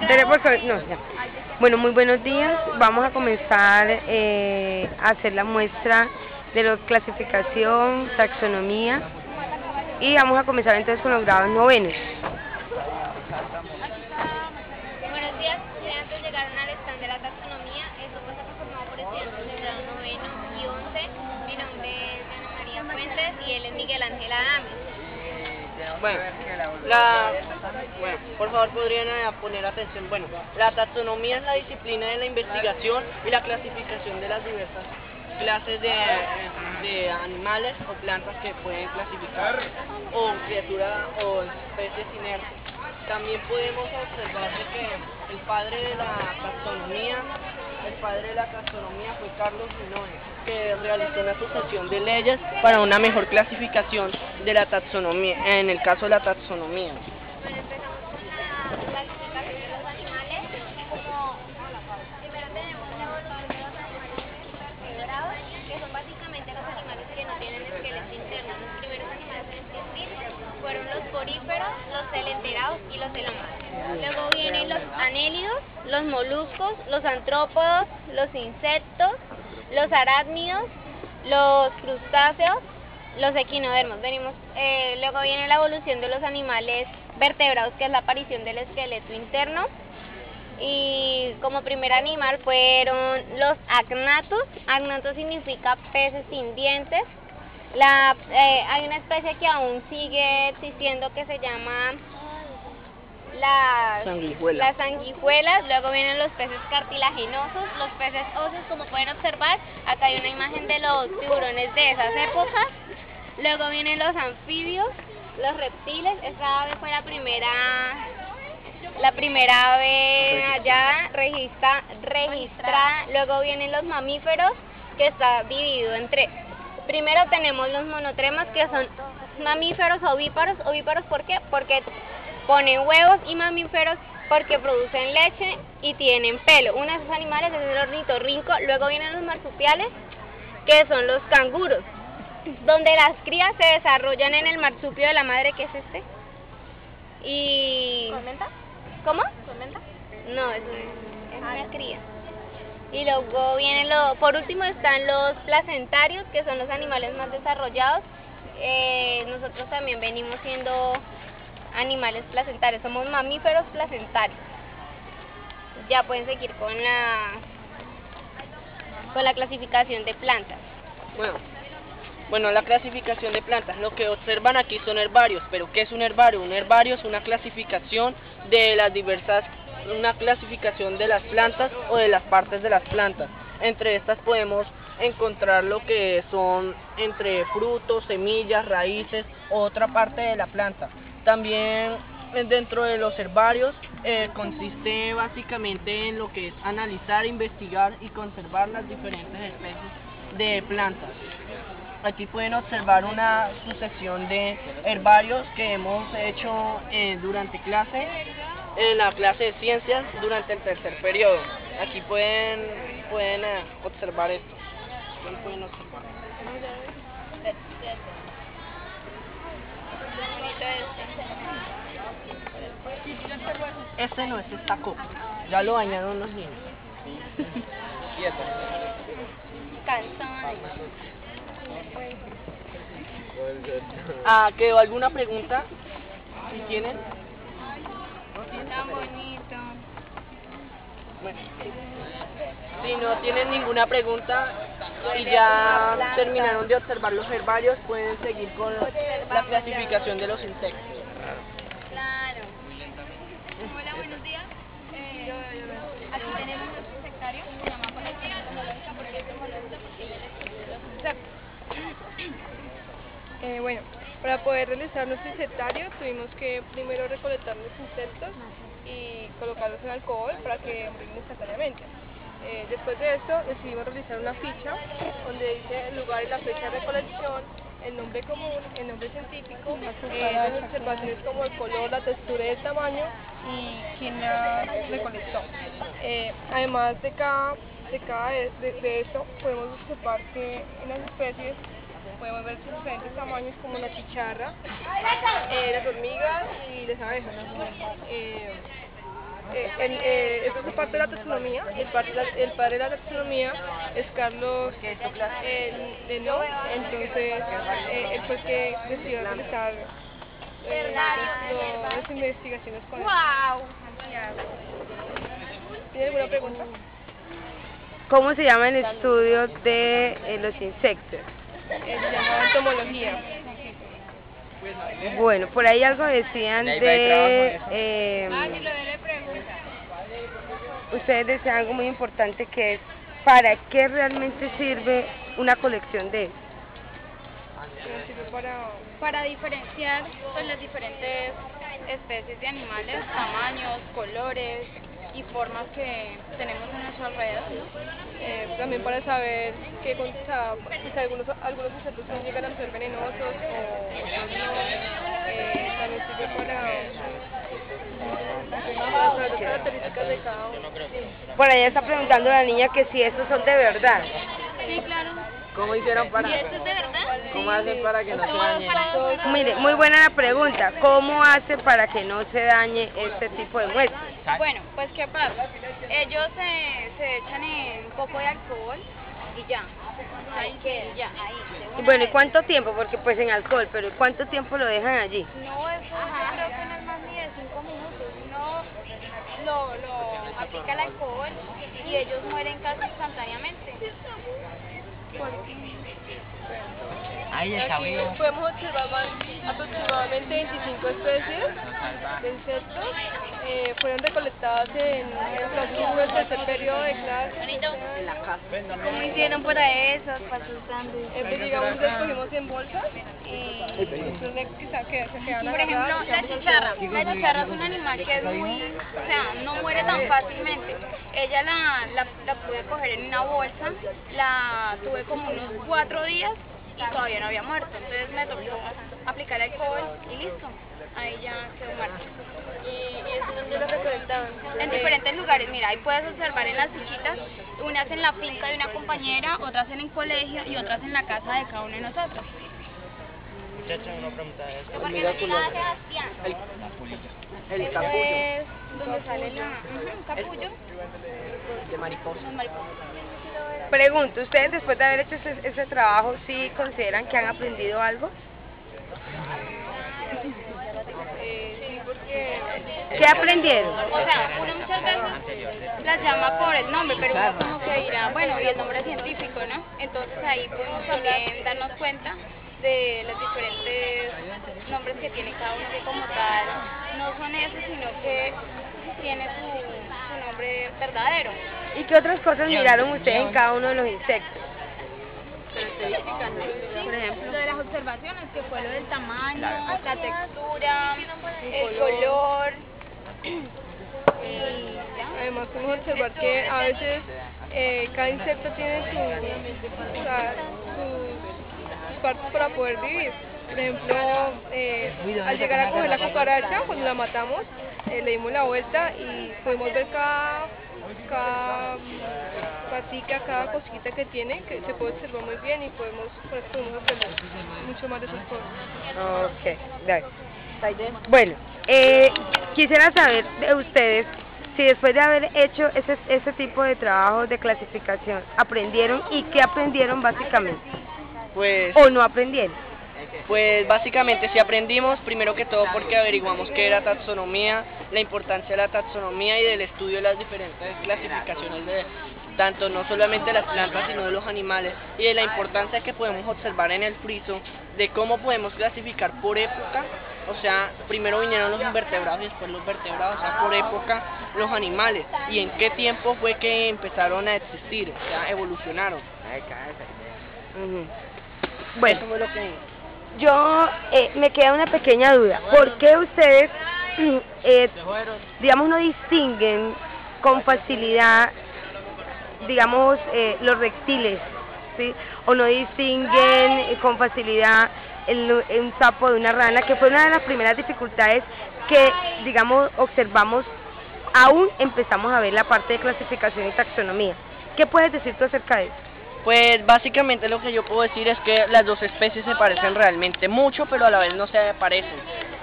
Pero por favor, no, ya. Bueno, muy buenos días. Vamos a comenzar a hacer la muestra de la clasificación, taxonomía, y vamos a comenzar entonces con los grados novenos. Buenos días, estudiantes. Llegaron al stand de la taxonomía. Esto fue conformado por estudiantes del grado noveno y 11. Mi nombre es Ana María Fuentes y él es Miguel Ángel Adames. Bueno, por favor podrían poner atención. Bueno, la taxonomía es la disciplina de la investigación y la clasificación de las diversas clases de animales o plantas que pueden clasificar, o criaturas o especies inertes. También podemos observar que el padre de la taxonomía fue Carlos Linnaeus, que realizó una sucesión de leyes para una mejor clasificación de la taxonomía, en el caso de la taxonomía. Bueno, empezamos con la clasificación de los animales. Como primero tenemos la evolución de los animales invertebrados, que son básicamente los animales que no tienen esqueleto interno. Los primeros animales en existir fueron los poríferos, los coleópteros y los elamares. Luego vienen los anélidos, los moluscos, los artrópodos, los insectos, los arácnidos, los crustáceos, los equinodermos. Luego viene la evolución de los animales vertebrados, que es la aparición del esqueleto interno. Y como primer animal fueron los agnatos. Agnatos significa peces sin dientes. Hay una especie que aún sigue existiendo que se llama las sanguijuelas. Luego vienen los peces cartilaginosos, los peces óseos, como pueden observar. Acá hay una imagen de los tiburones de esas épocas. Luego vienen los anfibios, los reptiles. Esta ave fue la primera ave hallada, registrada. Luego vienen los mamíferos, que está dividido en tres. Primero tenemos los monotremas, que son mamíferos ovíparos. ¿Ovíparos por qué? Porque ponen huevos, y mamíferos porque producen leche y tienen pelo. Uno de esos animales es el ornitorrinco. Luego vienen los marsupiales, que son los canguros, donde las crías se desarrollan en el marsupio de la madre, que es este. Y... ¿Tormenta? ¿Cómo? ¿Tormenta? No, es una cría. Y luego vienen por último están los placentarios, que son los animales más desarrollados. Nosotros también venimos siendo animales placentarios, somos mamíferos placentarios. Ya pueden seguir con la clasificación de plantas. Bueno, la clasificación de plantas, lo que observan aquí son herbarios. ¿Pero qué es un herbario? Un herbario es una clasificación de las plantas o de las partes de las plantas. Entre estas podemos encontrar lo que son entre frutos, semillas, raíces o otra parte de la planta. También dentro de los herbarios consiste básicamente en lo que es analizar, investigar y conservar las diferentes especies de plantas. Aquí pueden observar una sucesión de herbarios que hemos hecho durante en la clase de ciencias durante el tercer periodo. Aquí pueden observar esto. Pueden observar. Este no es estaco, ya lo bañaron los niños. Calzones. ¿Quedó alguna pregunta? ¿Si tienen? Tan bonito. Bueno, si no tienen ninguna pregunta y ya terminaron de observar los herbarios, pueden seguir con la clasificación de los insectos. Claro. Hola, buenos días. Aquí tenemos nuestro insectario, se llama colección entomológica porque es entomológica, porque ella estudia los insectos. Bueno, para poder realizar nuestro insectario tuvimos que primero recolectar los insectos y colocarlos en alcohol para que mueran instantáneamente. Después de esto decidimos realizar una ficha donde dice el lugar y la fecha de recolección, el nombre común, el nombre científico, las observaciones como el color, la textura y el tamaño y quién la recolectó. Además de esto podemos observar que en las especies podemos ver sus diferentes tamaños, como la chicharra, las hormigas y las abejas. Esto es parte de la taxonomía. El padre de la taxonomía es Carlos Lenó. Entonces, él fue el que decidió realizar las investigaciones con él. ¡Wow! ¿Tiene alguna pregunta? ¿Cómo se llama el estudio de los insectos? Se llama entomología. Bueno, por ahí algo decían de... ustedes decían algo muy importante que es ¿para qué realmente sirve una colección de esto? Para diferenciar pues, las diferentes especies de animales, tamaños, colores y formas que tenemos a nuestro alrededor, ¿no? También para saber que pues, algunos insectos pueden llegar a ser venenosos o otros no. También sirve para saber las características de cada uno. Por allá está preguntando la niña que si estos son de verdad. Sí, claro. ¿Cómo hicieron para? ¿Y esto es de verdad? ¿Cómo hacen para que no se dañe? Mire, muy buena la pregunta. ¿Cómo hace para que no se dañe este tipo de muestras? Bueno, pues ¿qué pasa? Ellos se echan en un poco de alcohol y ya. Ahí queda, ya. Y bueno, ¿y cuánto tiempo? Porque pues en alcohol, pero ¿cuánto tiempo lo dejan allí? No, eso yo creo que no es más ni de 5 minutos. Uno lo aplica el alcohol y ellos mueren casi instantáneamente. Ahí está, Aquí podemos observar aproximadamente 25 especies de insectos. Fueron recolectadas en el transcurso del tercer periodo de clase. en la casa. ¿Cómo hicieron para eso? Para sus Digamos, los cogimos en bolsas y se quedan Por ejemplo, la chicharra. La chicharra es un animal que es muy, o sea, no muere tan fácilmente. Ella la pude coger en una bolsa, la tuve como unos 4 días y todavía no había muerto. Entonces me tocó aplicar alcohol y listo. Ahí ya quedó muerta. ¿Y eso dónde lo recolectaban? En diferentes lugares, mira, ahí puedes observar en las fichitas, unas en la finca de una compañera, otras en el colegio y otras en la casa de cada uno de nosotros. Muchacha, una pregunta de eso. Porque no se la Sebastián. El capullo Es donde sale un capullo. de mariposa. Los mariposas. Pregunto, ¿ustedes después de haber hecho ese trabajo, sí consideran que han aprendido algo? Sí, porque ¿Qué aprendieron? O sea, uno muchas veces las llama por el nombre, pero uno como que dirá, bueno, y el nombre científico, ¿no? Entonces ahí podemos también darnos cuenta de los diferentes nombres que tiene cada uno, que como tal no son esos, sino que tiene su nombre verdadero. ¿Y qué otras cosas miraron ustedes en cada uno de los insectos? Por ejemplo, lo de las observaciones, que fue lo del tamaño, la textura, el color. Y ya. además podemos observar que a veces cada insecto tiene sus partes para poder vivir. Por ejemplo, al llegar a coger la cucaracha, cuando la matamos, le dimos la vuelta y pudimos ver cada patica, cada cosita que tiene, que se puede observar muy bien y podemos observar mucho más de esas cosas. Ok, dale. Bueno, quisiera saber de ustedes si después de haber hecho ese tipo de trabajo de clasificación, aprendieron y qué aprendieron básicamente, o no aprendieron. Pues básicamente sí aprendimos, primero que todo porque averiguamos qué era taxonomía, la importancia de la taxonomía y del estudio de las diferentes clasificaciones de tanto no solamente de las plantas sino de los animales, y de la importancia que podemos observar en el friso de cómo podemos clasificar por época. O sea, primero vinieron los invertebrados y después los vertebrados, o sea, por época los animales, y en qué tiempo fue que empezaron a existir, o sea, evolucionaron. Bueno, eso fue lo que... yo me queda una pequeña duda. ¿Por qué ustedes, digamos, no distinguen con facilidad, digamos, los reptiles, ¿sí? O no distinguen con facilidad un sapo de una rana, que fue una de las primeras dificultades que, digamos, observamos, aún empezamos a ver la parte de clasificación y taxonomía? ¿Qué puedes decir tú acerca de eso? Pues básicamente lo que yo puedo decir es que las dos especies se parecen realmente mucho, pero a la vez no se parecen.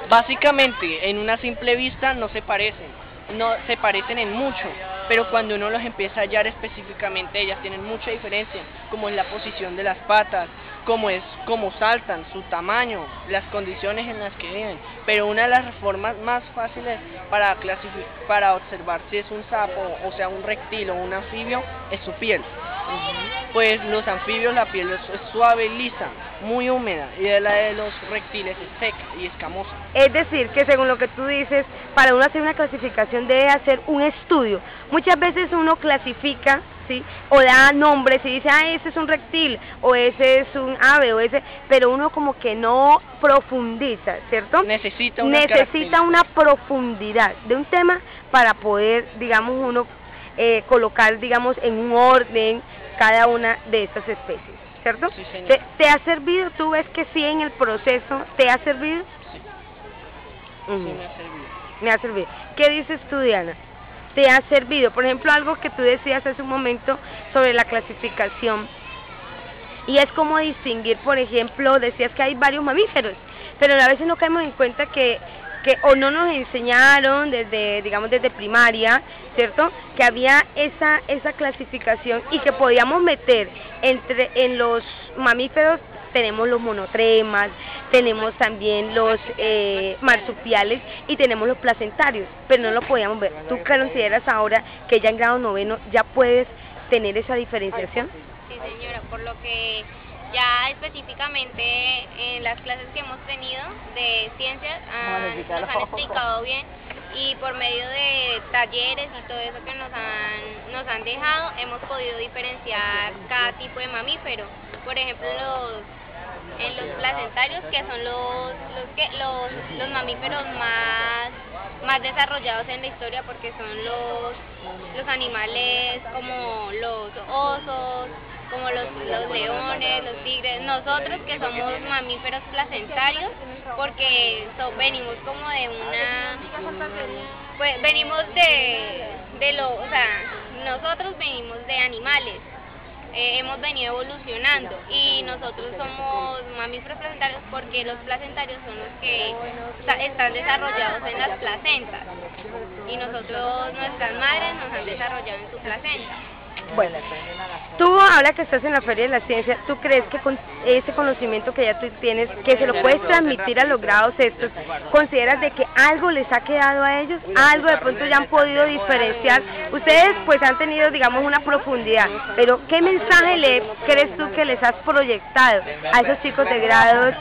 Básicamente, en una simple vista no se parecen. no se parecen en mucho, pero cuando uno los empieza a hallar específicamente, ellas tienen mucha diferencia, como es la posición de las patas, cómo saltan, su tamaño, las condiciones en las que viven. Pero una de las formas más fáciles para observar si es un sapo, o sea un reptil o un anfibio, es su piel. Pues los anfibios, la piel es suave y lisa, muy húmeda, y la de los reptiles es seca y escamosa. Es decir, que según lo que tú dices, para uno hacer una clasificación debe hacer un estudio. Muchas veces uno clasifica, ¿sí?, o da nombres y dice, ese es un reptil, o ese es un ave, o ese, pero uno como que no profundiza, ¿cierto? Necesita una profundidad de un tema para poder, digamos, uno colocar, digamos, en un orden cada una de estas especies, ¿cierto? Sí, señor. ¿Te ha servido? ¿Tú ves que sí en el proceso te ha servido? Sí. Sí, me ha servido. Me ha servido. ¿Qué dices tú, Diana? ¿Te ha servido? Por ejemplo, algo que tú decías hace un momento sobre la clasificación, y es como distinguir, por ejemplo, decías que hay varios mamíferos, pero a veces no caemos en cuenta que o no nos enseñaron desde, digamos, desde primaria, ¿cierto?, que había esa clasificación y que podíamos meter en los mamíferos. Tenemos los monotremas, tenemos también los marsupiales y tenemos los placentarios, pero no lo podíamos ver. ¿Tú consideras ahora que ya en grado 9 ya puedes tener esa diferenciación? Sí, señora, por lo que ya específicamente en las clases que hemos tenido de ciencias nos han explicado bien, y por medio de talleres y todo eso que nos han dejado, hemos podido diferenciar cada tipo de mamífero. Por ejemplo, en los placentarios, que son los mamíferos más desarrollados en la historia, porque son los animales como los osos, como los leones, los tigres. Nosotros, que somos mamíferos placentarios, porque venimos como de pues venimos o sea, nosotros venimos de animales. Hemos venido evolucionando y nosotros somos mamíferos placentarios porque los placentarios son los que están desarrollados en las placentas, y nuestras madres nos han desarrollado en su placenta. Bueno, tú ahora que estás en la Feria de la Ciencia, ¿tú crees que con ese conocimiento que ya tú tienes, que se lo puedes transmitir a los grados estos, consideras de que algo les ha quedado a ellos, algo de pronto ya han podido diferenciar? Ustedes pues han tenido, digamos, una profundidad, pero ¿qué mensaje crees tú que les has proyectado a esos chicos de grados,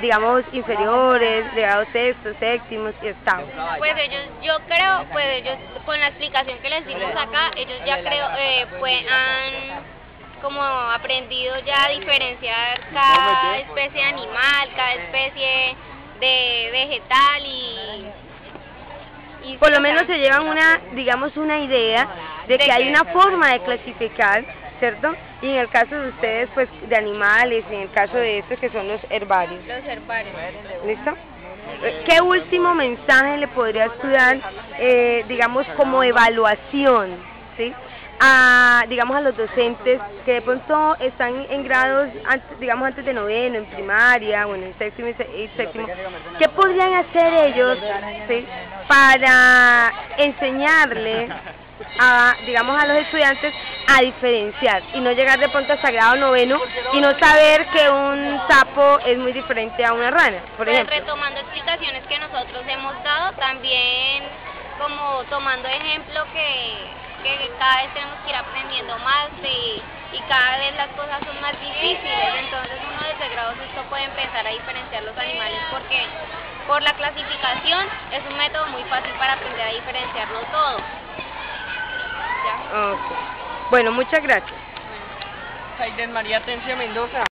digamos, inferiores, de grados sextos, séptimos y octavos? Pues yo creo, ellos con la explicación que les dimos acá, ellos ya creo, han como aprendido ya a diferenciar cada especie animal, cada especie de vegetal, y por lo menos se llevan una idea de que hay una forma de clasificar, ¿cierto? Y en el caso de ustedes, pues, de animales, y en el caso de estos que son los herbarios. Los herbarios. ¿Listo? ¿Qué último mensaje le podrías dar, digamos, como evaluación, ¿sí?, digamos, a los docentes que de pronto están en grados, digamos, antes de noveno, en primaria, bueno, en séptimo y séptimo? ¿Qué podrían hacer ellos, ¿sí?, para enseñarle digamos, a los estudiantes a diferenciar y no llegar de pronto hasta grado noveno y no saber que un sapo es muy diferente a una rana, por ejemplo? Retomando explicaciones que nosotros hemos dado, también como tomando ejemplo que cada vez tenemos que ir aprendiendo más, y cada vez las cosas son más difíciles. Entonces uno desde grado sexto puede empezar a diferenciar los animales, porque por la clasificación es un método muy fácil para aprender a diferenciarlo todo. ¿Ya? Okay. Bueno, muchas gracias. Aiden María Tencio Mendoza.